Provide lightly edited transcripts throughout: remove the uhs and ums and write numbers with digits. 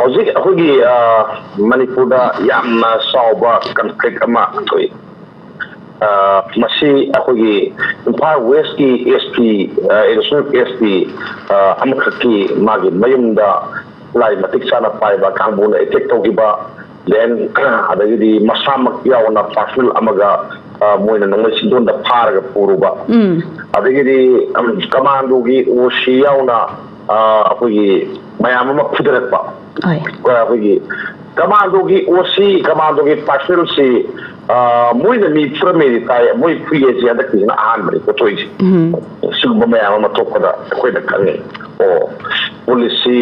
ꯍꯧꯖꯤꯛ ꯑꯩꯈꯣꯏꯒꯤ ꯃꯅꯤꯄꯨꯔꯗ ꯌꯥꯝꯅ ꯆꯥꯎꯕ ꯀꯟꯐ꯭ꯂꯤꯛ ꯑꯃ ꯊꯣꯛꯏ ꯃꯁꯤ ꯑꯩꯈꯣꯏꯒꯤ ꯏꯝꯐꯥꯜ ꯋꯦꯁꯀꯤ SP ꯑꯦꯗꯤꯁꯅꯦꯜ SP ꯑꯃꯈꯛꯀꯤ ꯃꯥꯒꯤ ꯃꯌꯨꯝꯗ ꯂꯥꯏ ꯃꯇꯤꯛ ꯆꯥꯅ ꯄꯥꯏꯕ ꯀꯥꯡꯕꯨꯅ ꯑꯦꯇꯦꯛ ꯇꯧꯈꯤꯕ ꯗꯦꯟ ꯑꯗꯒꯤꯗꯤ ꯃꯁꯥꯃꯛ ꯌꯥꯎꯅ ꯄꯥꯔꯁꯅꯦꯜ ꯑꯃꯒ ꯃꯣꯏꯅ ꯅꯣꯡꯃꯩ ꯆꯤꯟꯗꯣꯟꯗ ꯐꯥꯔꯒ ꯄꯨꯔꯨꯕ ꯑꯗꯒꯤꯗꯤ ꯀꯃꯥꯟꯗꯣꯒꯤ OC ꯌꯥꯎꯅ ꯑꯩꯈꯣꯏꯒꯤ ꯃꯌꯥꯝ ꯑꯃ ꯐꯨꯗꯔꯛꯄ ꯑꯩꯈꯣꯏꯒꯤ ꯀꯃꯥꯟꯗꯣꯒꯤ OC ꯀꯃꯥꯟꯗꯣꯒꯤ ꯄꯥꯔꯁꯅꯦꯜꯁꯤ ꯃꯣꯏꯅ ꯃꯤ ꯐꯨꯔꯝꯃꯦꯗꯤ ꯇꯥꯏ ꯃꯣꯏ ꯐꯨꯏꯌꯦꯁꯤ ꯍꯟꯗꯛꯀꯤꯁꯤꯅ ꯑꯍꯥꯟꯕꯅꯤ ꯄꯣꯠꯊꯣꯛꯏꯁꯤ ꯁꯤꯒꯨꯝꯕ ꯃꯌꯥꯝ ꯑꯃ ꯊꯣꯛꯄꯗ ꯑꯩꯈꯣꯏꯅ ꯈꯪꯉꯦ ꯄꯨꯂꯤꯁꯁꯤ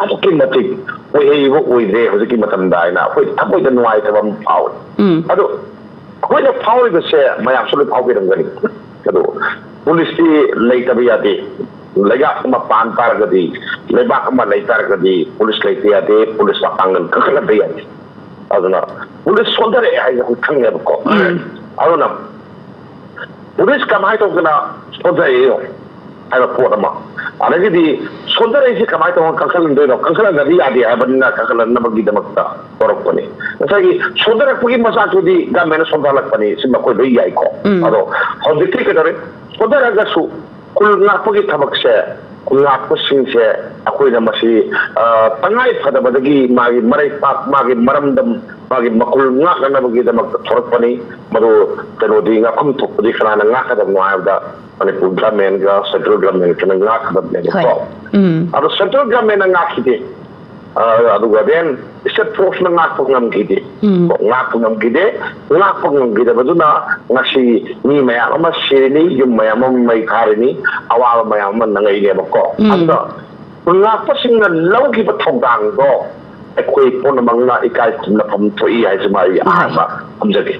ꯑꯗꯨꯛꯀꯤ ꯃꯇꯤꯛ ꯑꯣꯏꯍꯩꯕ ꯑꯣꯏꯗ꯭ꯔꯦ ꯍꯧꯖꯤꯛꯀꯤ ꯃꯇꯝꯗ ꯍꯥꯏꯅ ꯑꯩꯈꯣꯏ ꯊꯃꯣꯏꯗ ꯅꯨꯡꯉꯥꯏꯇꯕ ꯑꯃ ꯐꯥꯎꯏ ꯑꯗꯣ ꯑꯩꯈꯣꯏꯅ ꯐꯥꯎꯔꯤꯕꯁꯦ ꯃꯌꯥꯝꯁꯨ ꯂꯣꯏ ꯐꯥꯎꯕꯤꯔꯝꯒꯅꯤ ꯑꯗꯣ ꯄꯨꯂꯤꯁꯇꯤ ꯂꯩꯇꯕ ꯌꯥꯗꯦ ꯂꯩꯉꯥꯛ ꯑꯃ ꯄꯥꯟ ꯇꯥꯔꯒꯗꯤ ꯂꯩꯕꯥꯛ ꯑꯃ ꯂꯩ ꯇꯥꯔꯒꯗꯤ ꯄꯨꯂꯤꯁ ꯂꯩꯇ ꯌꯥꯗꯦ ꯄꯨꯂꯤꯁ ꯃꯄꯥꯡꯒꯜ ꯀꯟꯈꯠꯍꯟꯕ ꯌꯥꯗꯦ ꯑꯗꯨꯅ ꯄꯨꯂꯤꯁ ꯁꯣꯟꯊꯔꯛꯑꯦ ꯍꯥꯏꯅ ꯑꯩꯈꯣꯏ ꯈꯪꯉꯦꯕꯀꯣ ꯑꯗꯨꯅ ꯄꯨꯂꯤꯁ ꯀꯃꯥꯏꯅ ꯇꯧꯗꯅ ꯁꯣꯟꯊꯔꯛꯏꯅꯣ ꯍꯥꯏꯕ ꯄꯣꯠ ꯑꯃ ꯑꯗꯒꯤꯗꯤ ꯁꯣꯟꯊꯔꯛꯏꯁꯤ ꯀꯃꯥꯏꯅ ꯇꯧꯔꯒ ꯀꯟꯈꯠꯍꯟꯗꯣꯏꯅꯣ ꯀꯟꯈꯠꯍꯟꯗꯕꯗꯤ ꯌꯥꯗꯦ ꯍꯥꯏꯕꯅꯤꯅ ꯀꯟꯈꯠꯍꯟꯅꯕꯒꯤꯗꯃꯛꯇ ꯇꯧꯔꯛꯄꯅꯤ ꯉꯁꯥꯏꯒꯤ ꯁꯣꯟꯊꯔꯛꯄꯒꯤ ꯃꯆꯥꯛꯇꯨꯗꯤ ꯒꯃꯦꯟꯅ ꯁꯣꯟꯊꯍꯜꯂꯛꯄꯅꯤ ꯁꯤ ꯃꯈꯣꯏ ꯂꯣꯏ ꯌꯥꯏꯀꯣ ꯑꯗꯣ ꯍꯧꯖꯤꯛꯇꯤ ꯀꯩꯗꯧꯔꯦ ꯁꯣꯟꯊꯔꯒꯁꯨ ꯈꯨꯜ ꯉꯥꯛꯄꯒꯤ ꯊꯕꯛꯁꯦ ꯈꯨꯜ ꯉꯥꯛꯄꯁꯤꯡꯁꯦ ꯑꯩꯈꯣꯏꯅ ꯃꯁꯤ ꯇꯉꯥꯏ ꯐꯗꯕꯗꯒꯤ ꯃꯥꯒꯤ ꯃꯔꯩꯄꯥꯛ ꯃꯥꯒꯤ ꯃꯔꯝꯗꯝ ꯃꯥꯒꯤ ꯃꯈꯨꯜ ꯉꯥꯛꯅꯅꯕꯒꯤꯗꯃꯛꯇ ꯊꯣꯔꯛꯄꯅꯤ ꯃꯗꯨ ꯀꯩꯅꯣꯗꯤ ꯉꯥꯛꯐꯝ ꯊꯣꯛꯄꯗꯤ ꯀꯅꯥꯅ ꯉꯥꯛꯀꯗꯕꯅꯣ ꯍꯥꯏꯕꯗ ꯃꯅꯤꯄꯨꯔ ꯒꯃꯦꯟꯒ ꯁꯦꯟꯇ꯭ꯔꯦꯜ ꯒꯃꯦꯟꯒꯅ ꯉꯥꯛꯀꯗꯕꯅꯦꯕꯀꯣ ꯑꯗꯣ ꯁꯦꯟꯇ꯭ꯔꯦꯜ ꯒꯃꯦꯟꯅ ꯉꯥꯛꯈꯤꯗꯦ ꯑꯗꯨꯒ ꯗꯦꯟ ꯁ꯭ꯇꯦꯠ ꯐꯣꯔꯁꯅ ꯉꯥꯛꯄ ꯉꯝꯈꯤꯗꯦ ꯉꯥꯛꯄ ꯉꯝꯈꯤꯗꯦ ꯉꯥꯛꯄ ꯉꯝꯈꯤꯗꯕꯗꯨꯅ ꯉꯁꯤ ꯃꯤ ꯃꯌꯥꯝ ꯑꯃ ꯁꯤꯔꯤꯅꯤ ꯌꯨꯝ ꯃꯌꯥꯝ ꯑꯃ ꯃꯩ ꯊꯥꯔꯤꯅꯤ ꯑꯋꯥꯕ ꯃꯌꯥꯝ ꯑꯃ ꯅꯪꯉꯛꯏꯅꯦꯕꯀꯣ ꯑꯗꯨꯅ ꯉꯥꯛꯄꯁꯤꯡꯅ ꯂꯧꯈꯤꯕ ꯊꯧꯗꯥꯡꯗꯣ ꯑꯩꯈꯣꯏ ꯄꯨꯝꯅꯃꯛꯅ ꯏꯀꯥꯏ ꯈꯨꯝꯅꯐꯝ ꯊꯣꯛꯏ ꯍꯥꯏꯁꯤꯃ ꯑꯩ ꯑꯍꯥꯟꯕ ꯊꯝꯖꯒꯦ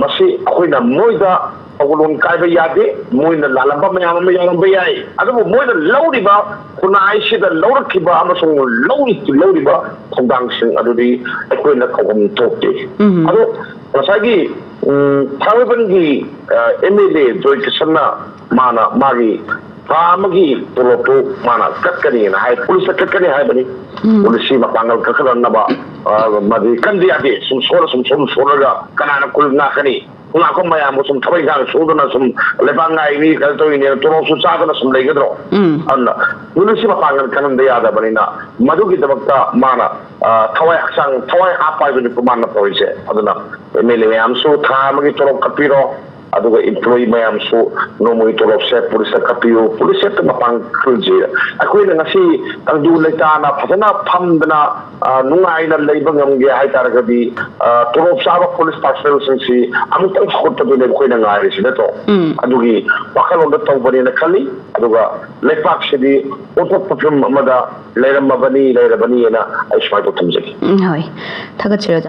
ꯃꯁꯤ ꯑꯩꯈꯣꯏꯅ ꯃꯣꯏꯗ ꯊꯧꯒꯜꯂꯣꯟ ꯀꯥꯏꯕ ꯌꯥꯗꯦ ꯃꯣꯏꯅ ꯂꯥꯜꯂꯝꯕ ꯃꯌꯥꯝ ꯑꯃ ꯌꯥꯎꯔꯝꯕ ꯌꯥꯏ ꯑꯗꯨꯕꯨ ꯃꯣꯏꯅ ꯂꯧꯔꯤꯕ ꯈꯨꯟꯅꯥꯏꯁꯤꯗ ꯂꯧꯔꯛꯈꯤꯕ ꯑꯃꯁꯨꯡ ꯂꯧꯔꯤꯕ ꯊꯧꯗꯥꯡꯁꯤꯡ ꯑꯗꯨꯗꯤ ꯑꯩꯈꯣꯏꯅ ꯀꯧꯐꯝ ꯊꯣꯛꯇꯦ ꯑꯗꯣ ꯉꯁꯥꯏꯒꯤ ꯊꯥꯡꯃꯩꯕꯟꯒꯤ MLA ꯖꯣꯏꯀꯤꯁꯟꯅ ꯃꯥꯅ ꯃꯥꯒꯤ ꯊꯥ ꯑꯃꯒꯤ ꯇꯣꯂꯣꯞꯇꯨ ꯃꯥꯅ ꯀꯠꯀꯅꯤꯅ ꯍꯥꯏ ꯄꯨꯂꯤꯁꯇ ꯀꯠꯀꯅꯤ ꯍꯥꯏꯕꯅꯤ ꯄꯨꯂꯤꯁꯁꯤ ꯃꯄꯥꯡꯒꯜ ꯀꯟꯈꯠꯍꯟꯅꯕ ꯃꯗꯤ ꯀꯟꯗ ꯌꯥꯗꯦ ꯁꯨꯝ ꯁꯣꯜꯂꯒ ꯀꯅꯥꯅ ꯈꯨꯜ ꯉꯥꯛꯀꯅꯤ ꯉꯥꯛꯄ ꯃꯌꯥꯝꯕꯨ ꯁꯨꯝ ꯊꯕꯛ ꯏꯪꯈꯥꯡ ꯁꯨꯗꯅ ꯁꯨꯝ ꯂꯩꯕꯥꯛ ꯉꯥꯏꯅꯤ ꯀꯩꯅꯣ ꯇꯧꯔꯤꯅꯦ ꯇꯣꯂꯣꯞꯁꯨ ꯆꯥꯗꯅ ꯁꯨꯝ ꯂꯩꯒꯗ꯭ꯔꯣ ꯑꯗꯨꯅ ꯄꯨꯂꯤꯁꯁꯤ ꯃꯄꯥꯡꯒꯜ ꯀꯟꯍꯟꯕ ꯌꯥꯗꯕꯅꯤꯅ ꯃꯗꯨꯒꯤꯗꯃꯛꯇ ꯃꯥꯅ ꯊꯋꯥꯏ ꯍꯥꯞꯄ ꯍꯥꯏꯕꯅꯤ ꯃꯥꯅ ꯇꯧꯔꯤꯁꯦ ꯑꯗꯨꯅ MLA ꯃꯌꯥꯝꯁꯨ ꯊꯥ ꯑꯃꯒꯤ ꯇꯣꯂꯣꯞ ꯀꯠꯄꯤꯔꯣ ꯑꯗꯨꯒ ꯏꯝꯄ꯭ꯂꯣꯌꯤ ꯃꯌꯥꯝꯁꯨ ꯅꯣꯡꯃꯒꯤ ꯇꯣꯂꯣꯞꯁꯦ ꯄꯨꯂꯤꯁꯇ ꯀꯠꯄꯤꯌꯨ ꯄꯨꯂꯤꯁ ꯍꯦꯛꯇ ꯃꯄꯥꯡ ꯀꯜꯁꯦ ꯑꯩꯈꯣꯏꯅ ꯉꯁꯤ ꯇꯪꯗꯨ ꯂꯩꯇꯥꯅ ꯐꯖꯅ ꯐꯝꯗꯅ ꯅꯨꯡꯉꯥꯏꯅ ꯂꯩꯕ ꯉꯝꯒꯦ ꯍꯥꯏꯇꯥꯔꯒꯗꯤ ꯇꯣꯂꯣꯞ ꯆꯥꯕ ꯄꯨꯂꯤꯁ ꯄꯥꯔꯁꯅꯦꯜꯁꯤꯡꯁꯤ ꯑꯃꯨꯛꯇꯪ ꯁꯧꯒꯠꯄꯗꯨꯅꯦ ꯑꯩꯈꯣꯏꯅ ꯉꯥꯏꯔꯤꯁꯤ ꯅꯠꯇ꯭ꯔꯣ ꯑꯗꯨꯒꯤ ꯋꯥꯈꯜꯂꯣꯟꯗ ꯇꯧꯕꯅꯦꯅ ꯈꯜꯂꯤ ꯑꯗꯨꯒ ꯂꯩꯄꯥꯛꯁꯤꯗꯤ ꯑꯣꯟꯊꯣꯛꯄ ꯐꯤꯕꯝ ꯑꯃꯗ ꯂꯩꯔꯕꯅꯤꯅ ꯑꯩ ꯁꯨꯃꯥꯏꯅ ꯊꯝꯖꯒꯦ ꯍꯣꯏ ꯊꯥꯒꯠꯆꯔꯤ